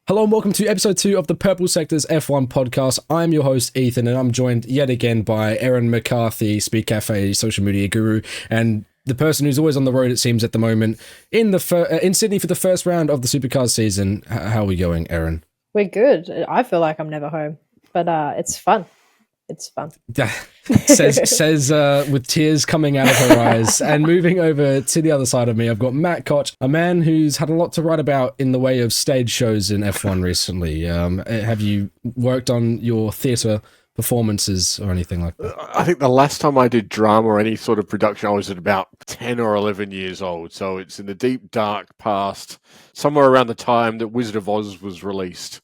Hello and welcome to episode 2 of the Purple Sector's F1 podcast. I'm your host, Ethan, and I'm joined yet again by Aaron McCarthy, Speedcafe social media guru, and the person who's always on the road, it seems, at the moment, in Sydney for the first round of the Supercars season. How are we going, Aaron? We're good. I feel like I'm never home, but it's fun. It's fun. says with tears coming out of her eyes. And moving over to the other side of me, I've got Matt Koch, a man who's had a lot to write about in the way of stage shows in F1 recently. Have you worked on your theatre performances or anything like that? I think the last time I did drama or any sort of production, I was at about 10 or 11 years old. So it's in the deep, dark past, somewhere around the time that Wizard of Oz was released.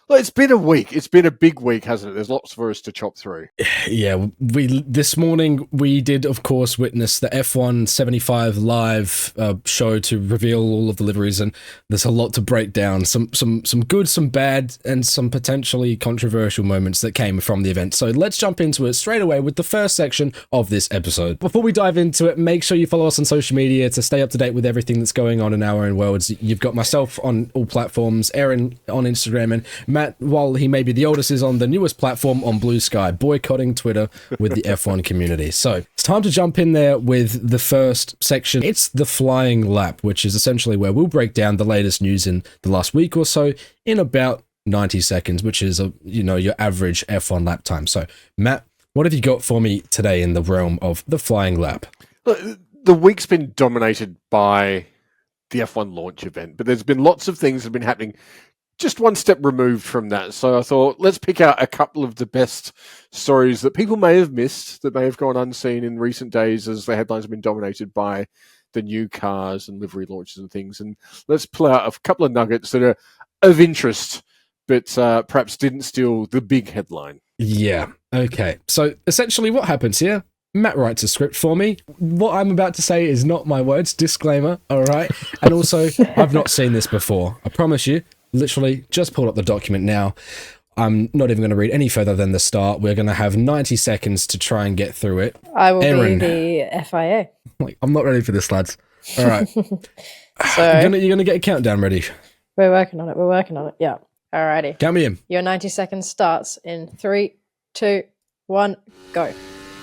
It's been a week. It's been a big week, hasn't it? There's lots for us to chop through. Yeah, this morning we did, of course, witness the F1 75 live show to reveal all of the liveries, and there's a lot to break down. Some good, some bad, and some potentially controversial moments that came from the event. So let's jump into it straight away with the first section of this episode. Before we dive into it, make sure you follow us on social media to stay up to date with everything that's going on in our own worlds. You've got myself on all platforms, Aaron on Instagram, and Matt, while he may be the oldest, is on the newest platform on Blue Sky, boycotting Twitter with the F1 community. So it's time to jump in there with the first section. It's the flying lap, which is essentially where we'll break down the latest news in the last week or so in about 90 seconds, which is your average F1 lap time. So Matt, what have you got for me today in the realm of the flying lap? The week's been dominated by the F1 launch event, but there's been lots of things that have been happening just one step removed from that. So I thought, let's pick out a couple of the best stories that people may have missed, that may have gone unseen in recent days as the headlines have been dominated by the new cars and livery launches and things. And let's pull out a couple of nuggets that are of interest, but perhaps didn't steal the big headline. Yeah, okay. So essentially what happens here? Matt writes a script for me. What I'm about to say is not my words, disclaimer, all right? And also, I've not seen this before, I promise you. Literally just pulled up the document now. I'm not even going to read any further than the start. We're going to have 90 seconds to try and get through it. I will be the FIA. I'm not ready for this, lads. All right. So you're going to get a countdown ready. We're working on it. Yeah. Alrighty. Count me in. Your 90 seconds starts in 3, 2, 1, go.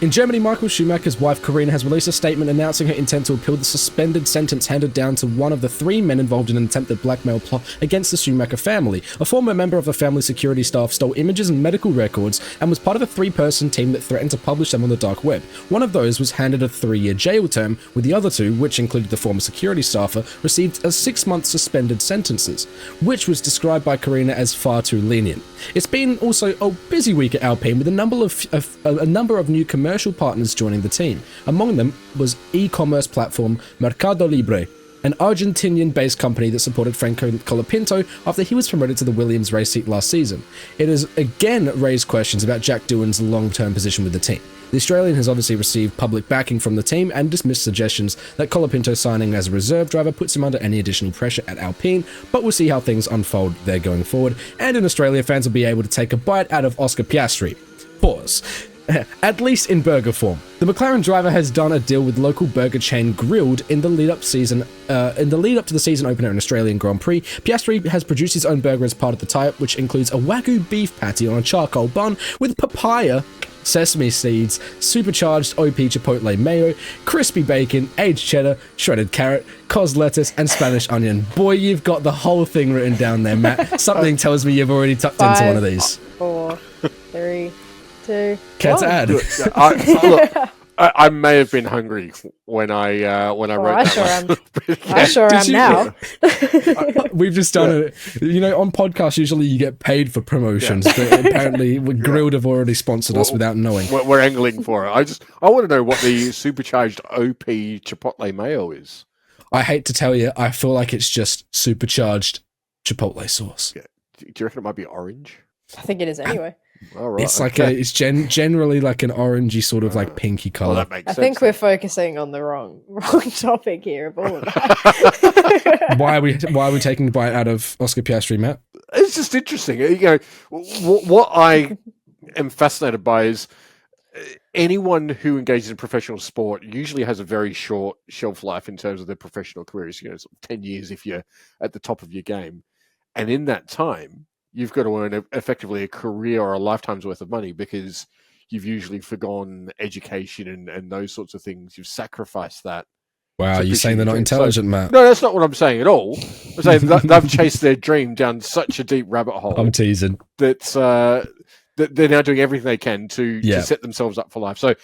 In Germany, Michael Schumacher's wife, Karina, has released a statement announcing her intent to appeal the suspended sentence handed down to one of the 3 men involved in an attempted blackmail plot against the Schumacher family. A former member of the family security staff stole images and medical records and was part of a 3-person team that threatened to publish them on the dark web. One of those was handed a 3-year jail term, with the other 2, which included the former security staffer, received a 6-month suspended sentences, which was described by Karina as far too lenient. It's been also a busy week at Alpine, with a number of new commercial partners joining the team. Among them was e-commerce platform Mercado Libre, an Argentinian-based company that supported Franco Colapinto after he was promoted to the Williams race seat last season. It has again raised questions about Jack Doohan's long-term position with the team. The Australian has obviously received public backing from the team and dismissed suggestions that Colapinto signing as a reserve driver puts him under any additional pressure at Alpine, but we'll see how things unfold there going forward. And in Australia, fans will be able to take a bite out of Oscar Piastri. Pause. At least in burger form. The McLaren driver has done a deal with local burger chain Grilled in the lead up to the season opener in Australian Grand Prix. Piastri has produced his own burger as part of the tie-up, which includes a Wagyu beef patty on a charcoal bun with papaya, sesame seeds, supercharged OP chipotle mayo, crispy bacon, aged cheddar, shredded carrot, cos lettuce, and Spanish onion. Boy, you've got the whole thing written down there, Matt. Something tells me you've already tucked into one of these. 4, 3, 2, Care to add? I may have been hungry when I wrote that. I sure am now. We've just done it. On podcasts, usually you get paid for promotions, but apparently Grilled have already sponsored us without knowing. We're angling for it. I want to know what the supercharged OP chipotle mayo is. I hate to tell you, I feel like it's just supercharged chipotle sauce. Yeah. Do you reckon it might be orange? I think it is anyway. All right, it's like it's generally like an orangey sort of like pinky color. Well, that makes I sense, think we're focusing on the wrong topic here of all of that. Why are we taking the bite out of Oscar Piastri, Matt? It's just interesting. What I am fascinated by is anyone who engages in professional sport usually has a very short shelf life in terms of their professional careers. You know, sort of 10 years if you're at the top of your game. And in that time, you've got to earn effectively a career or a lifetime's worth of money because you've usually forgone education and those sorts of things. You've sacrificed that. Wow, to you're pursue saying they're your not dream. intelligent, Matt? No, that's not what I'm saying at all. I'm saying that they've chased their dream down such a deep rabbit hole I'm teasing. that they're now doing everything they can to set themselves up for life. So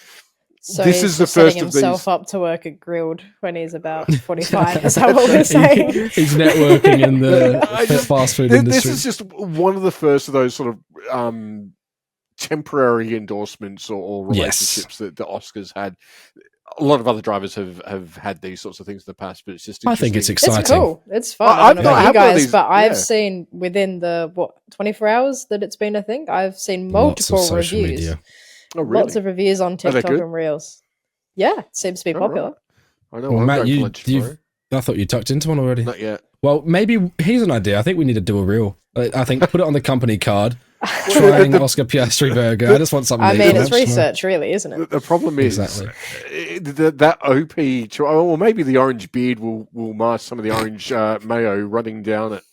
this he's is the just setting first of himself these. up to work at Grilled when he's about 45. Is that what we're saying? He's networking in the fast food industry. This is just one of the first of those sort of temporary endorsements or relationships that the Oscars had. A lot of other drivers have had these sorts of things in the past, but it's just I think it's exciting. It's cool. It's fun. I've I don't know not about had you one of guys, these- but I've yeah. seen within the 24 hours that it's been a thing, I've seen Lots of multiple social reviews. media. Oh, really? Lots of reviews on they TikTok good? and Reels. Yeah, it seems to be Oh, popular. right. I know. Well, I'm Matt, going for lunch tomorrow. I thought you tucked into one already. Not yet. Well, maybe here's an idea. I think we need to do a reel. I think put it on the company card. Trying Oscar Piastri burger. I just want something. I mean, it's neat. research, really, isn't it? The problem is that OP, or maybe the orange beard will mask some of the orange mayo running down it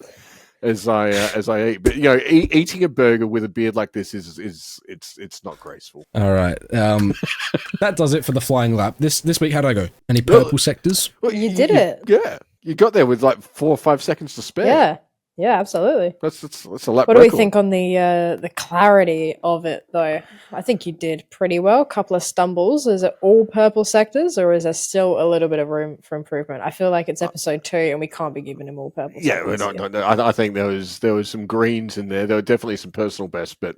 as I eat. But you know, eating a burger with a beard like this is it's not graceful. All right, that does it for the flying lap. This week, how did I go? Any purple sectors? Well, you did it. Yeah, you got there with like 4 or 5 seconds to spare. Yeah, absolutely. That's a lap. What do we think on the clarity of it, though? I think you did pretty well. A couple of stumbles. Is it all purple sectors, or is there still a little bit of room for improvement? I feel like it's episode 2, and we can't be giving him all purple. Yeah, we're not. No. I think there was some greens in there. There were definitely some personal bests, but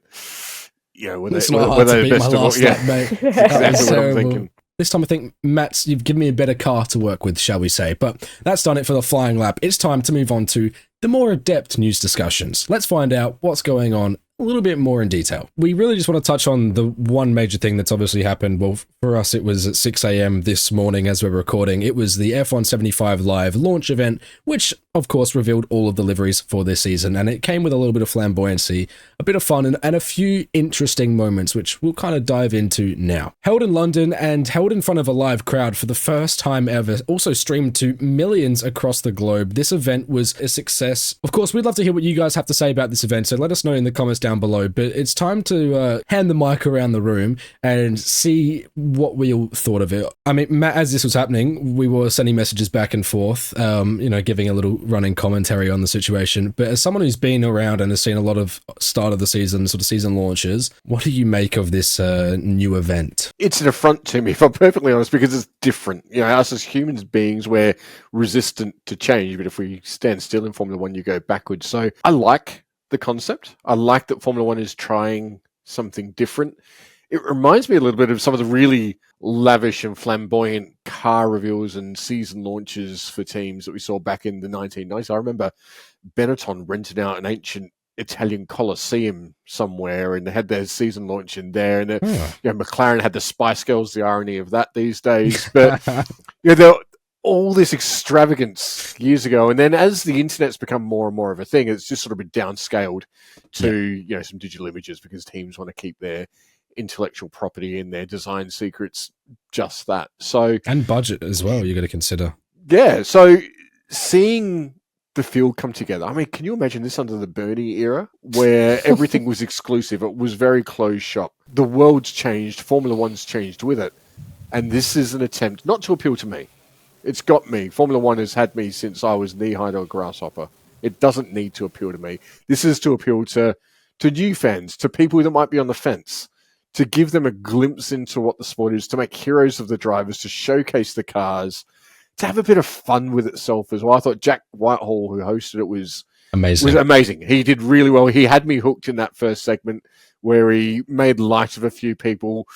you know, were they the best of all? Yeah, mate. exactly what I'm thinking. This time I think, Matt, you've given me a better car to work with, shall we say. But that's done it for the flying lap. It's time to move on to the more adept news discussions. Let's find out what's going on a little bit more in detail. We really just want to touch on the one major thing that's obviously happened. Well, for us, it was at 6 a.m. this morning as we're recording. It was the F175 Live launch event, which, of course, revealed all of the liveries for this season. And it came with a little bit of flamboyancy, a bit of fun, and a few interesting moments, which we'll kind of dive into now. Held in London and held in front of a live crowd for the first time ever, also streamed to millions across the globe. This event was a success. Of course, we'd love to hear what you guys have to say about this event, so let us know in the comments down below. But it's time to hand the mic around the room and see what we all thought of it. I mean, Matt, as this was happening, we were sending messages back and forth, giving a little running commentary on the situation. But as someone who's been around and has seen a lot of start of the season, sort of season launches, what do you make of this new event? It's an affront to me, if I'm perfectly honest, because it's different. You know, us as humans beings, we're resistant to change, but if we stand still in Formula One, you go backwards. So I like the concept. I like that Formula One is trying something different. It reminds me a little bit of some of the really lavish and flamboyant car reveals and season launches for teams that we saw back in the 1990s. I remember Benetton rented out an ancient Italian Colosseum somewhere and they had their season launch in there. And McLaren had the Spice Girls, the irony of that these days. But all this extravagance years ago, and then as the internet's become more and more of a thing, it's just sort of been downscaled to some digital images because teams want to keep their intellectual property and their design secrets just that. So and budget as well, you got to consider. Yeah, so seeing the field come together. I mean, can you imagine this under the Bernie era where everything was exclusive? It was very closed shop. The world's changed, Formula One's changed with it, and this is an attempt not to appeal to me. It's got me. Formula One has had me since I was knee-high to a grasshopper. It doesn't need to appeal to me. This is to appeal to new fans, to people that might be on the fence, to give them a glimpse into what the sport is, to make heroes of the drivers, to showcase the cars, to have a bit of fun with itself as well. I thought Jack Whitehall, who hosted it, was amazing. He did really well. He had me hooked in that first segment where he made light of a few people,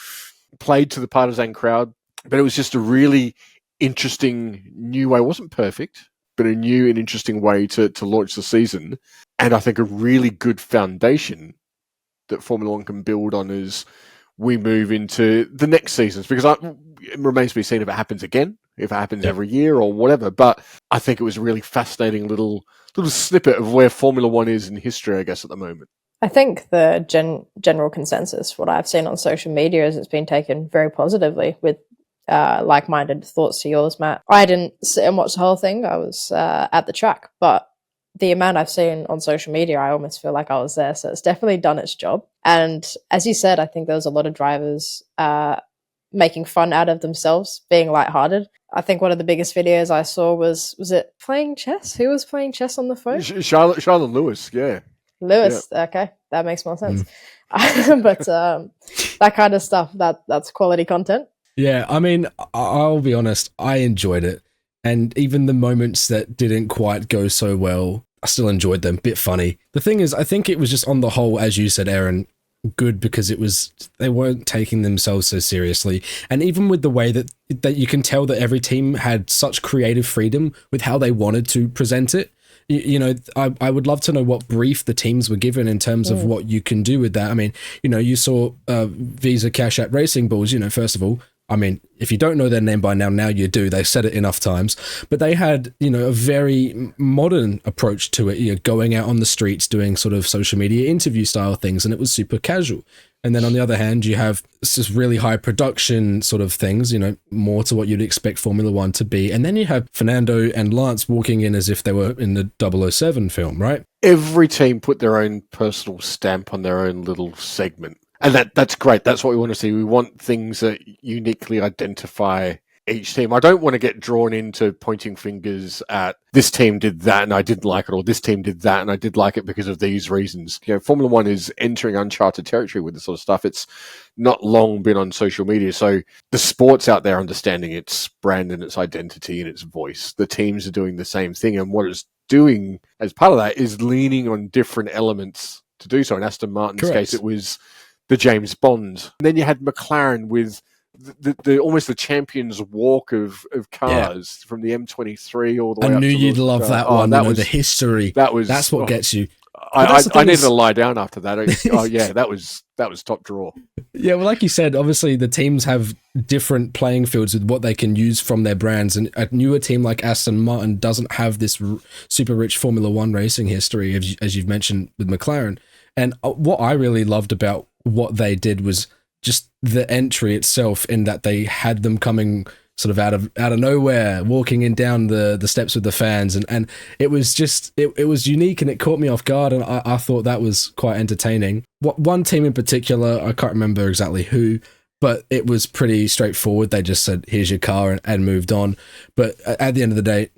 played to the partisan crowd, but it was just a really interesting new way. It wasn't perfect, but a new and interesting way to launch the season. And I think a really good foundation that Formula One can build on as we move into the next seasons. Because it remains to be seen if it happens again, if it happens every year or whatever. But I think it was a really fascinating little snippet of where Formula One is in history, I guess, at the moment. I think the general consensus, what I've seen on social media, is it's been taken very positively with like-minded thoughts to yours, Matt. I didn't sit and watch the whole thing. I was at the track, but the amount I've seen on social media, I almost feel like I was there. So it's definitely done its job. And as you said, I think there was a lot of drivers making fun out of themselves, being lighthearted. I think one of the biggest videos I saw was it playing chess? Who was playing chess on the phone? Charlotte Lewis, yeah. Lewis. Yeah. Okay, that makes more sense. But that kind of stuff, that's quality content. Yeah, I mean, I'll be honest, I enjoyed it. And even the moments that didn't quite go so well, I still enjoyed them. Bit funny. The thing is, I think it was just on the whole, as you said, Aaron, good because they weren't taking themselves so seriously. And even with the way that you can tell that every team had such creative freedom with how they wanted to present it. You know, I would love to know what brief the teams were given in terms of what you can do with that. I mean, you know, you saw Visa Cash App Racing Bulls, you know, first of all, I mean, if you don't know their name by now you do. They've said it enough times. But they had, you know, a very modern approach to it, you know, going out on the streets, doing sort of social media interview style things, and it was super casual. And then on the other hand, you have this really high production sort of things, you know, more to what you'd expect Formula One to be. And then you have Fernando and Lance walking in as if they were in the 007 film, right? Every team put their own personal stamp on their own little segment. And that's great. That's what we want to see. We want things that uniquely identify each team. I don't want to get drawn into pointing fingers at this team did that and I didn't like it, or this team did that and I did like it because of these reasons. You know, Formula One is entering uncharted territory with this sort of stuff. It's not long been on social media. So the sport's out there understanding its brand and its identity and its voice. The teams are doing the same thing. And what it's doing as part of that is leaning on different elements to do so. In Aston Martin's case, it was the James Bond. And then you had McLaren with the almost the champions walk of cars from the M23 all the way up. I knew you'd love that one. That was the history. That's what gets you. I needed to lie down after that. That was top draw. Yeah, well, like you said, obviously the teams have different playing fields with what they can use from their brands, and a newer team like Aston Martin doesn't have this super rich Formula One racing history, as you've mentioned with McLaren. And what I really loved about what they did was just the entry itself, in that they had them coming sort of out of nowhere, walking in down the steps with the fans, and it was just it was unique, and it caught me off guard, and I thought that was quite entertaining. What one team in particular, I can't remember exactly who, but it was pretty straightforward. They just said, "Here's your car," and moved on. But at the end of the day,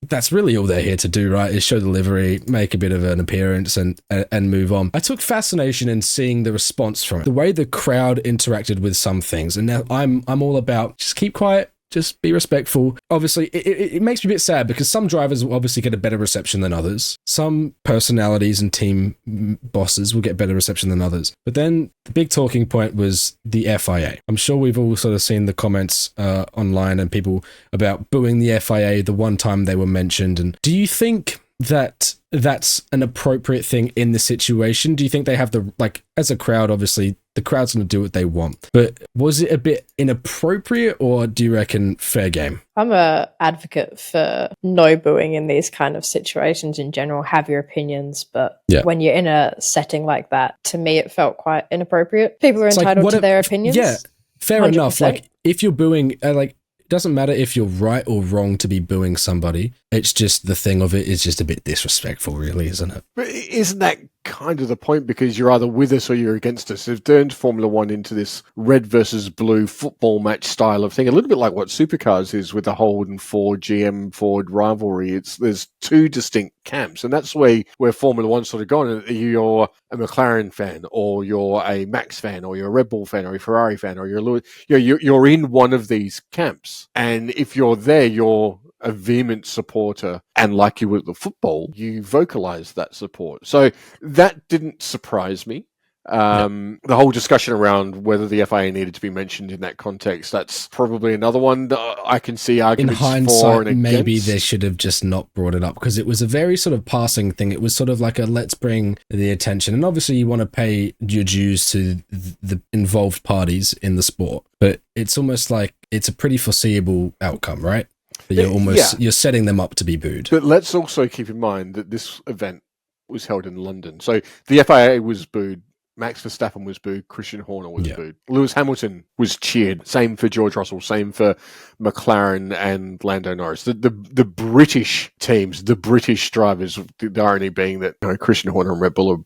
that's really all they're here to do, right? Is show the livery, make a bit of an appearance, and move on. I took fascination in seeing the response from it, the way the crowd interacted with some things. And now I'm all about just keep quiet, just be respectful. Obviously, it makes me a bit sad because some drivers will obviously get a better reception than others. Some personalities and team bosses will get better reception than others. But then the big talking point was the FIA. I'm sure we've all sort of seen the comments online and people about booing the FIA the one time they were mentioned. And do you think that that's an appropriate thing in the situation? Do you think they have as a crowd, obviously the crowd's going to do what they want, but was it a bit inappropriate, or do you reckon fair game? I'm a advocate for no booing in these kind of situations in general. Have your opinions, but when you're in a setting like that, to me it felt quite inappropriate. People are entitled to their opinions. Yeah, fair 100%. Enough. Like if you're booing, it doesn't matter if you're right or wrong to be booing somebody. It's just the thing of it is just a bit disrespectful, really, isn't it? But isn't that kind of the point? Because you're either with us or you're against us. They've turned Formula One into this red versus blue football match style of thing, a little bit like what Supercars is with the Holden Ford, GM Ford rivalry. There's two distinct camps, and that's where Formula One's sort of gone. You're a McLaren fan, or you're a Max fan, or you're a Red Bull fan, or you're a Ferrari fan, or you're a Lewis. You're in one of these camps, and if you're there, you're a vehement supporter, and like you with the football, you vocalize that support. So that didn't surprise me. The whole discussion around whether the FIA needed to be mentioned in that context, that's probably another one that I can see arguments for and against. In hindsight, maybe they should have just not brought it up, because it was a very sort of passing thing. It was sort of like a let's bring the attention. And obviously you want to pay your dues to the involved parties in the sport, but it's almost like it's a pretty foreseeable outcome, right? You're setting them up to be booed. But let's also keep in mind that this event was held in London. So the FIA was booed. Max Verstappen was booed. Christian Horner was booed. Lewis Hamilton was cheered. Same for George Russell. Same for McLaren and Lando Norris. The British teams, the British drivers, the irony being that Christian Horner and Red Bull are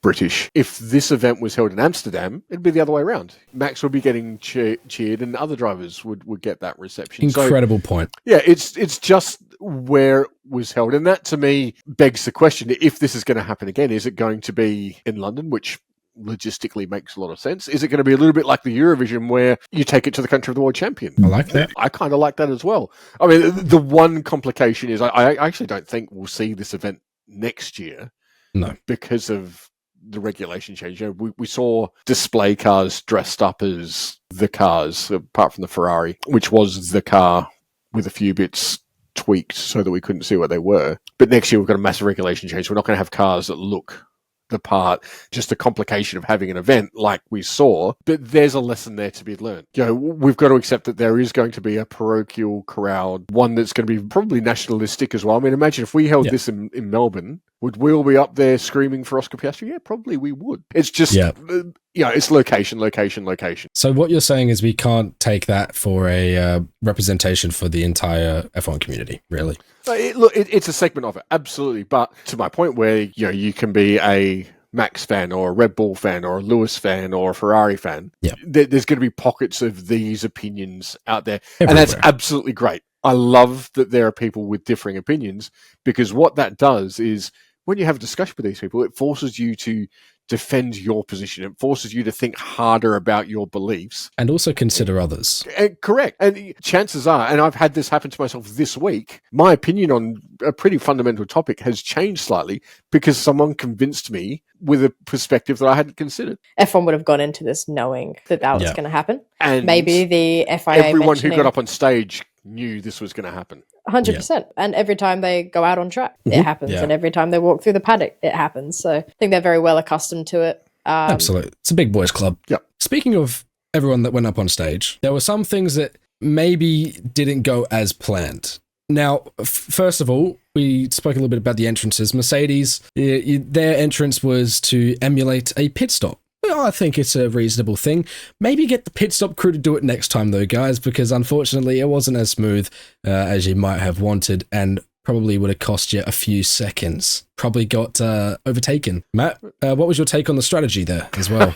British. If this event was held in Amsterdam, it'd be the other way around. Max would be getting cheered and other drivers would get that reception. Incredible point. Yeah, it's just where it was held. And that, to me, begs the question, if this is going to happen again, is it going to be in London, which logistically makes a lot of sense? Is it going to be a little bit like the Eurovision where you take it to the country of the world champion? I like that. I kind of like that as well. I mean, the one complication is I actually don't think we'll see this event next year. No. Because of the regulation change. We saw display cars dressed up as the cars, apart from the Ferrari, which was the car with a few bits tweaked so that we couldn't see what they were. But next year we've got a massive regulation change. We're not going to have cars that look the part, just a complication of having an event like we saw. But there's a lesson there to be learned. We've got to accept that there is going to be a parochial crowd, one that's going to be probably nationalistic as well. I mean, imagine if we held this in Melbourne, would we all be up there screaming for Oscar Piastri? Yeah, probably we would. It's just, it's location. So what you're saying is we can't take that for a representation for the entire F1 community, really? It's a segment of it, absolutely. But to my point where, you can be a Max fan or a Red Bull fan or a Lewis fan or a Ferrari fan, there's going to be pockets of these opinions out there. Everywhere. And that's absolutely great. I love that there are people with differing opinions, because what that does is when you have a discussion with these people, it forces you to defend your position. It forces you to think harder about your beliefs. And also consider others. Correct. And chances are, and I've had this happen to myself this week, my opinion on a pretty fundamental topic has changed slightly because someone convinced me with a perspective that I hadn't considered. F1 would have gone into this knowing that was going to happen. And maybe the FIA everyone who got up on stage knew this was going to happen. 100%. And every time they go out on track, it happens. And every time they walk through the paddock, it happens. So I think they're very well accustomed to it. Absolutely. It's a big boys club. Yep. Speaking of everyone that went up on stage, there were some things that maybe didn't go as planned. Now, first of all, we spoke a little bit about the entrances. Mercedes, their entrance was to emulate a pit stop. I think it's a reasonable thing. Maybe get the pit stop crew to do it next time, though, guys, because unfortunately it wasn't as smooth as you might have wanted, and probably would have cost you a few seconds. Probably got overtaken. Matt, what was your take on the strategy there as well?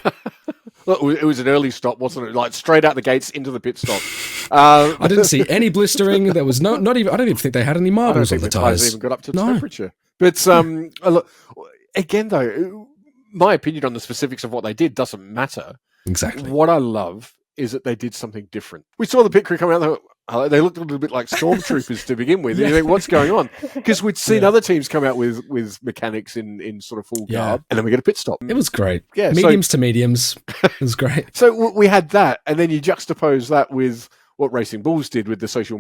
Look, it was an early stop, wasn't it? Like straight out the gates into the pit stop. I didn't see any blistering. There was not even. I don't even think they had any marbles on the tires. Even got up to temperature. But look, again, though, my opinion on the specifics of what they did doesn't matter. Exactly. What I love is that they did something different. We saw the pit crew come out. They looked a little bit like stormtroopers to begin with. And you think, what's going on? Because we'd seen other teams come out with mechanics in sort of full garb, and then we get a pit stop. It was great. Yeah, mediums to mediums. It was great. So we had that, and then you juxtapose that with what Racing Bulls did with the social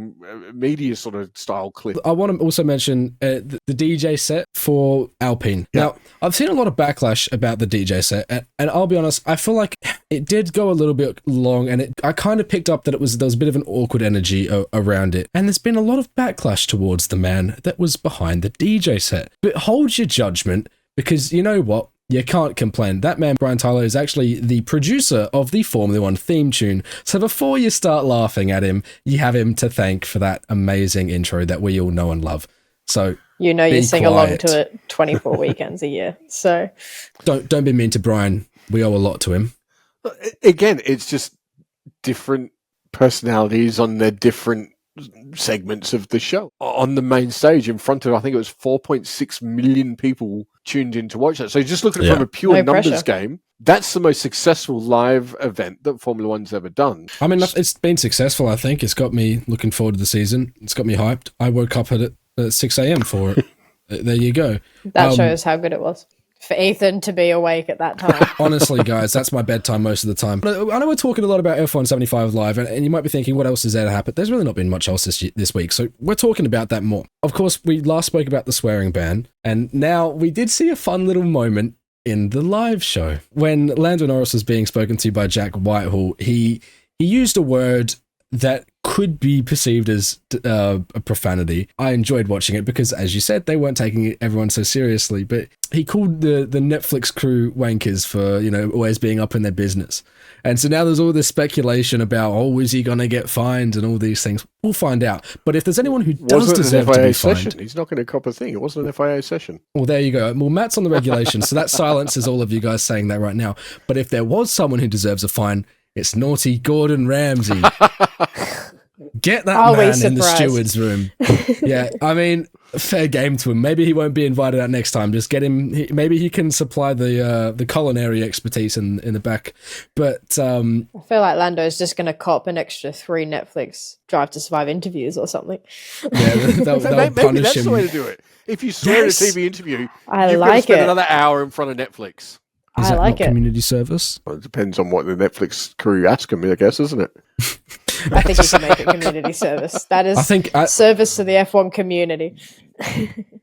media sort of style clip. I want to also mention the DJ set for Alpine. Yeah. Now, I've seen a lot of backlash about the DJ set, and I'll be honest, I feel like it did go a little bit long, and I kind of picked up that there was a bit of an awkward energy around it, and there's been a lot of backlash towards the man that was behind the DJ set. But hold your judgment, because you know what? You can't complain. That man, Brian Tyler, is actually the producer of the Formula One theme tune. So before you start laughing at him, you have him to thank for that amazing intro that we all know and love. So you sing along to it 24 weekends a year. So don't be mean to Brian. We owe a lot to him. Again, it's just different personalities on their different segments of the show. On the main stage in front of, I think it was 4.6 million people tuned in to watch that. So just looking at it from a pure numbers game, that's the most successful live event that Formula One's ever done. I mean, it's been successful, I think. It's got me looking forward to the season. It's got me hyped. I woke up at 6 a.m. for it. There you go. That shows how good it was for Ethan to be awake at that time. Honestly, guys, that's my bedtime most of the time. I know we're talking a lot about F1 75 Live, and you might be thinking, what else is there to happen? There's really not been much else this week, so we're talking about that more. Of course, we last spoke about the swearing ban, and now we did see a fun little moment in the live show. When Lando Norris was being spoken to by Jack Whitehall, he used a word that could be perceived as a profanity. I enjoyed watching it because, as you said, they weren't taking everyone so seriously. But he called the Netflix crew wankers for, always being up in their business. And so now there's all this speculation about, is he going to get fined and all these things. We'll find out. But if there's anyone who does deserve to be fined... He's not going to cop a thing. It wasn't an FIA session. Well, there you go. Well, Matt's on the regulation, so that silences all of you guys saying that right now. But if there was someone who deserves a fine, it's naughty Gordon Ramsay. Get that man in the steward's room. Yeah, I mean, fair game to him. Maybe he won't be invited out next time. Just get him. Maybe he can supply the culinary expertise in the back. But I feel like Lando's just going to cop an extra 3 Netflix Drive to Survive interviews or something. Yeah, they'll maybe punish that's him. the way to do it. If you swear at a TV interview, you've like got to spend another hour in front of Netflix. Is that not community service? Well, it depends on what the Netflix crew ask them, I guess, isn't it? I think you can make it community service. That is service to the F1 community.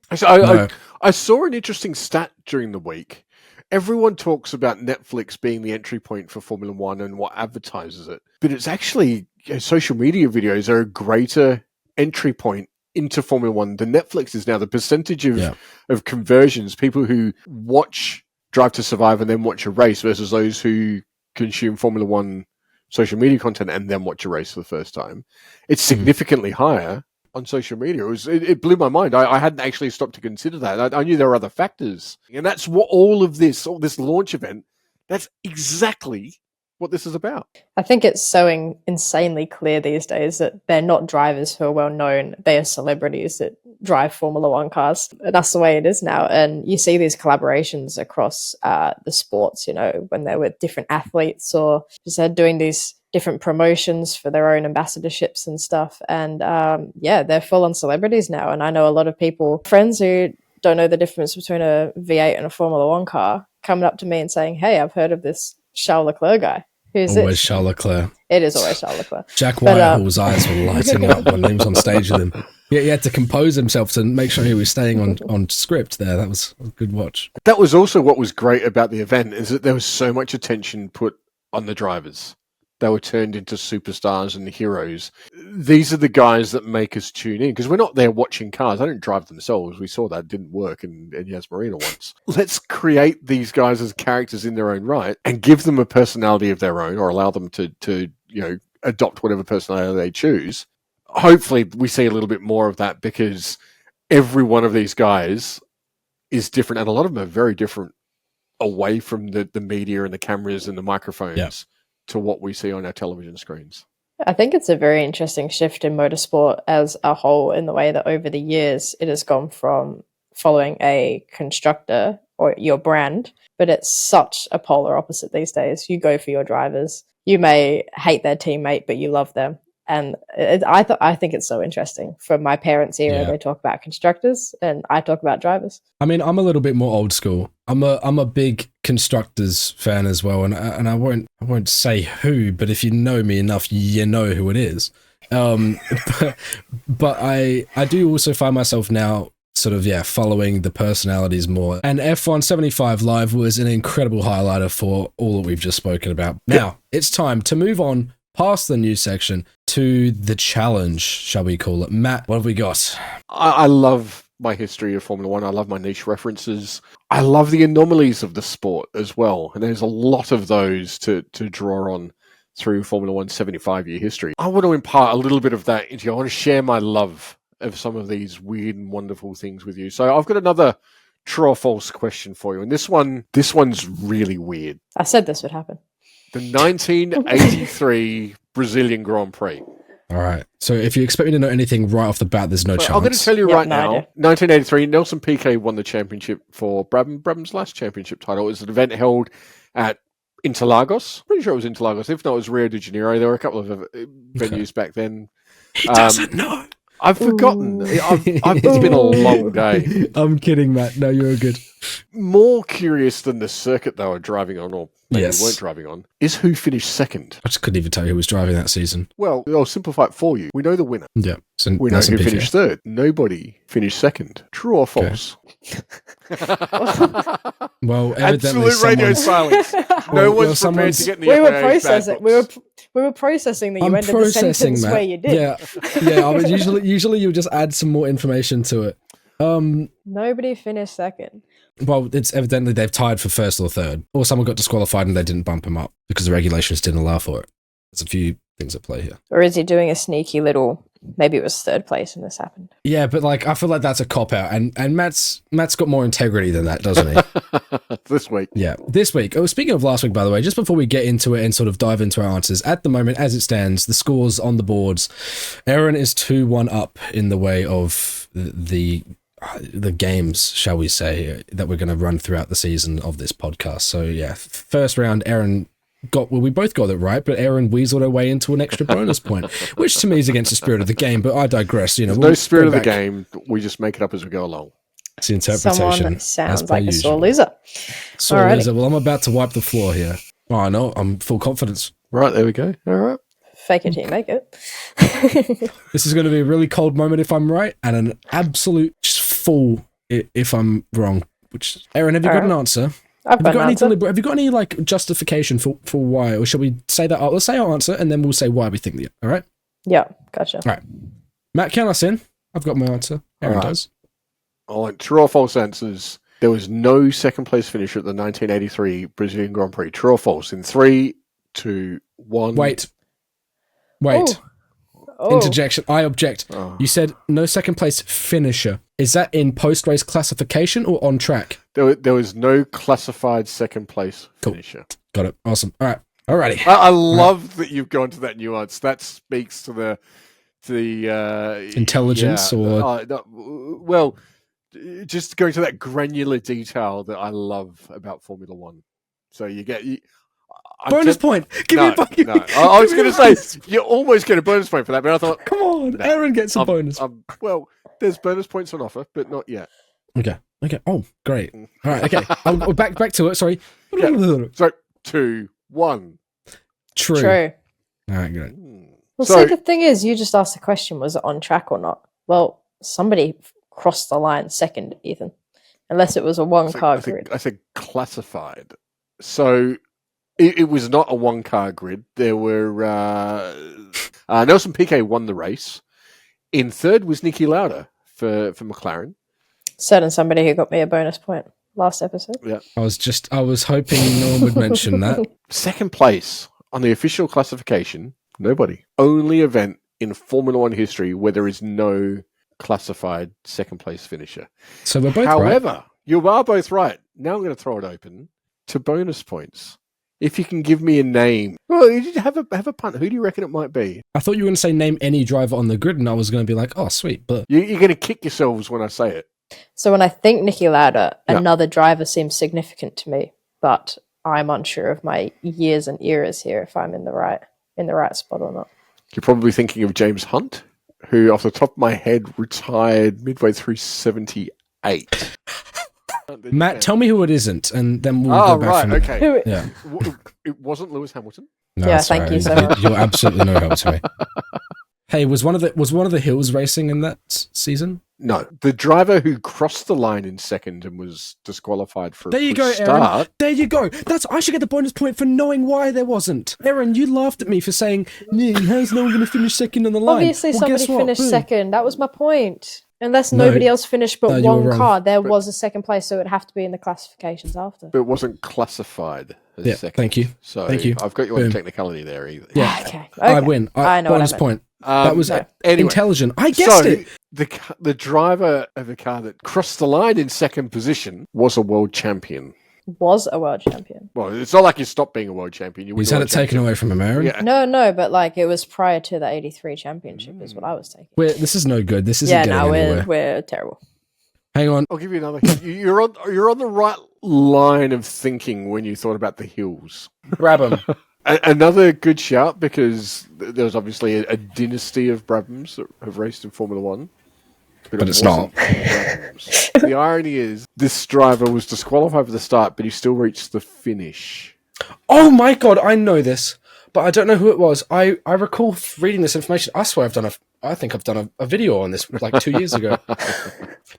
I saw an interesting stat during the week. Everyone talks about Netflix being the entry point for Formula One and what advertises it. But it's actually social media videos are a greater entry point into Formula One than Netflix is now. The percentage of conversions, people who watch Drive to Survive and then watch a race versus those who consume Formula One social media content and then watch a race for the first time, it's significantly higher on social media. It blew my mind. I hadn't actually stopped to consider that. I knew there were other factors. And that's what all this launch event, that's exactly what this is about. I think it's so insanely clear these days that they're not drivers who are well known. They are celebrities that drive Formula One cars. That's the way it is now. And you see these collaborations across the sports, when they're with different athletes or just doing these different promotions for their own ambassadorships and stuff. And they're full on celebrities now. And I know a lot of people, friends who don't know the difference between a V8 and a Formula One car, coming up to me and saying, "Hey, I've heard of this Charles Leclerc guy." Who's always Charles Leclerc. It is always Charles Leclerc. Jack Whitehall's eyes were lighting up when he was on stage with him. Yeah, he had to compose himself to make sure he was staying on script there. That was a good watch. That was also what was great about the event, is that there was so much attention put on the drivers. They were turned into superstars and heroes. These are the guys that make us tune in, because we're not there watching cars. They don't drive themselves. We saw that didn't work in Yas Marina once. Let's create these guys as characters in their own right and give them a personality of their own, or allow them to adopt whatever personality they choose. Hopefully we see a little bit more of that, because every one of these guys is different, and a lot of them are very different away from the media and the cameras and the microphones to what we see on our television screens. I think it's a very interesting shift in motorsport as a whole, in the way that over the years it has gone from following a constructor or your brand, but it's such a polar opposite these days. You go for your drivers. You may hate their teammate, but you love them. And I think it's so interesting. From my parents' era, they talk about constructors, and I talk about drivers. I mean, I'm a little bit more old school. I'm a big constructors fan as well, and I won't say who, but if you know me enough, you know who it is. But I do also find myself now sort of following the personalities more. And F1 75 Live was an incredible highlighter for all that we've just spoken about. Now it's time to move on past the news section to the challenge, shall we call it? Matt, what have we got? I love my history of Formula One. I love my niche references. I love the anomalies of the sport as well. And there's a lot of those to draw on through Formula One's 75-year history. I want to impart a little bit of that into you. I want to share my love of some of these weird and wonderful things with you. So I've got another true or false question for you. And this one's really weird. I said this would happen. The 1983 Brazilian Grand Prix. All right. So if you expect me to know anything right off the bat, there's no chance. I'm going to tell you right now, 1983, Nelson Piquet won the championship for Brabham. Brabham's last championship title. It was an event held at Interlagos. Pretty sure it was Interlagos. If not, it was Rio de Janeiro. There were a couple of venues back then. He doesn't know. I've forgotten. It's been a long day. I'm kidding, Matt. No, you're good. More curious than the circuit they were driving on, or maybe weren't driving on, is who finished second. I just couldn't even tell you who was driving that season. Well, I'll simplify it for you. We know the winner. Yeah. So we know who finished third. Nobody finished second. True or false? Okay. Well, evidently absolute radio someone- silence. No Well, one's prepared to someone's- get in the We were FAA's bad processing. books. We were processing that you I'm ended the processing, sentence Matt. where you did. Yeah. I mean, usually you just add some more information to it. Nobody finished second. Well, it's evidently they've tied for first or third, or someone got disqualified and they didn't bump him up because the regulations didn't allow for it. There's a few things at play here. Or is he doing a sneaky little? Maybe it was third place when this happened. Yeah, but like I feel like that's a cop out, and Matt's got more integrity than that, doesn't he? This week. Yeah, this week. Oh, speaking of last week, by the way, just before we get into it and sort of dive into our answers, at the moment, as it stands, the scores on the boards, Aaron is 2-1 up in the way of the games, shall we say, that we're going to run throughout the season of this podcast. So yeah, first round, Aaron we both got it right, but Aaron weaseled her way into an extra bonus point, which to me is against the spirit of the game. But I digress. You know, There's no spirit of the game. We just make it up as we go along. It's the interpretation. Someone sounds as per like a usual. sore loser. Sore Alrighty. loser. Well, I'm about to wipe the floor here. Oh, I know. I'm full confidence. Right, there we go. All right. Fake it till you make it. This is going to be a really cold moment if I'm right, and an absolute just full if I'm wrong. Which, Aaron, have you got an answer? I've got an answer. Have you got any like justification for why, or shall we say that? Let's say our answer, and then we'll say why we think the. All right. Yeah, gotcha. All right. Matt, count us in. I've got my answer. Aaron All right. does. I want true or false answers. There was no second place finisher at the 1983 Brazilian Grand Prix. True or false? In 3, 2, 1. Wait. Oh. Interjection. I object. Oh. You said no second place finisher. Is that in post-race classification or on track? There was no classified second place Cool. finisher. Got it. Awesome. All right. Alrighty. I love that you've gone to that nuance. That speaks to the Intelligence or- well, just going to that granular detail that I love about Formula One. So you get Bonus point. Give me a bonus. No. I was going to say you almost get a bonus point for that, but I thought, Come on. No. Aaron gets a bonus. well, there's bonus points on offer, but not yet. Okay. Oh, great. All right. Okay. I'll back to it. Sorry. Yeah. So 2, 1. True. True. All right. Great. Well, So- see, the thing is, you just asked the question, was it on track or not? Well, somebody crossed the line second, Ethan. Unless it was a one-car grid. I said classified. So it was not a one-car grid. There were Nelson Piquet won the race. In third was Niki Lauda for McLaren. Certain somebody who got me a bonus point last episode. Yeah. I was hoping no one would mention that. Second place on the official classification, nobody. Only event in Formula One history where there is no classified second place finisher. So we're both right. However, you are both right. Now I'm going to throw it open to bonus points. If you can give me a name. Well, you have a punt. Who do you reckon it might be? I thought you were going to say name any driver on the grid, and I was going to be like, oh, sweet. But You're going to kick yourselves when I say it. So when I think Niki Lauda, Yeah. another driver seems significant to me, but I'm unsure of my years and eras here if I'm in the right spot or not. You're probably thinking of James Hunt, who, off the top of my head, retired midway through 78. Matt, tell me who it isn't, and then we'll Oh, go back right, from there. okay. Who- Yeah. It wasn't Lewis Hamilton. No, Yeah, that's thank all you right. so much. You're absolutely no help to me. Hey, was one of the Hills racing in that season? No, the driver who crossed the line in second and was disqualified for There a you push go, Aaron. start. There you go. I should get the bonus point for knowing why there wasn't. Aaron, you laughed at me for saying, how's no one going to finish second on the line? Obviously, Well, somebody guess what? finished Boom. second. That was my point. Unless No. nobody else finished but No, you were one wrong. car, there was a second place, so it'd have to be in the classifications after. But it wasn't classified as Yeah, second. thank you. So Thank you. I've got you on Boom. technicality there either. Yeah. Okay. I win. I know what I bonus meant. point. That was anyway. intelligent. I guessed it. The driver of the car that crossed the line in second position was a world champion. Was a world champion. Well, it's not like you stopped being a world champion. You were He's the had world it taken champion. away from him, Aaron. Yeah. No, but like it was prior to the '83 championship, is what I was taking. This is no good. This isn't Yeah, getting no, anywhere. we're terrible. Hang on. I'll give you another. You're on the right line of thinking when you thought about the hills. Grab him. Another good shout, because there was obviously a dynasty of Brabhams that have raced in Formula One. But it it's not. wasn't Brabhams. The irony is, this driver was disqualified for the start, but he still reached the finish. Oh my god, I know this, but I don't know who it was. I recall reading this information. I swear I've done I think I've done a video on this like 2 years ago.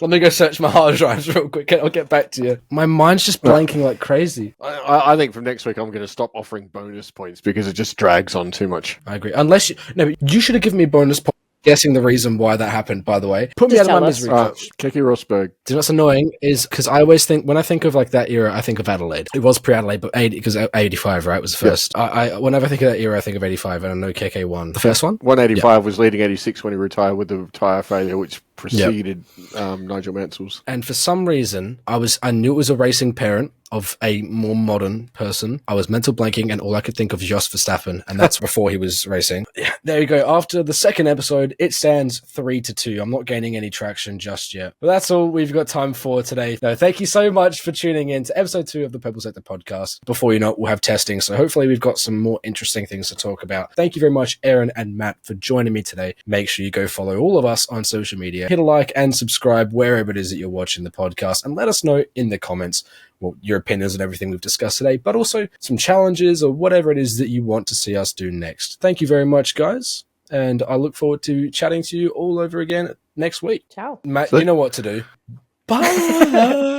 Let me go search my hard drives real quick. I'll get back to you. My mind's just blanking like crazy. I think from next week I'm going to stop offering bonus points because it just drags on too much. I agree. Unless you should have given me bonus points. Guessing the reason why that happened, by the way. Put me Just out of tell my us. misery, coach. Keke Rosberg. Do you know what's annoying is because I always think when I think of like that era, I think of Adelaide. It was pre-Adelaide, but 80 because 85, right, was the first. Yeah. I whenever I think of that era, I think of 85, and I know KK won the first one. 185 was leading 86 when he retired with the tyre failure, which preceded Nigel Mansell's. And for some reason, I knew it was a racing parent of a more modern person. I was mental blanking, and all I could think of was Jos Verstappen, and that's before he was racing. Yeah, there you go. After the second episode, it stands 3-2. I'm not gaining any traction just yet. But that's all we've got time for today. No, thank you so much for tuning in to episode 2 of the Purple Sector podcast. Before you know it, we'll have testing, so hopefully we've got some more interesting things to talk about. Thank you very much, Aaron and Matt, for joining me today. Make sure you go follow all of us on social media. Hit a like and subscribe wherever it is that you're watching the podcast, and let us know in the comments your opinions on everything we've discussed today, but also some challenges or whatever it is that you want to see us do next. Thank you very much, guys, and I look forward to chatting to you all over again next week. Ciao. Matt, you know what to do. Bye!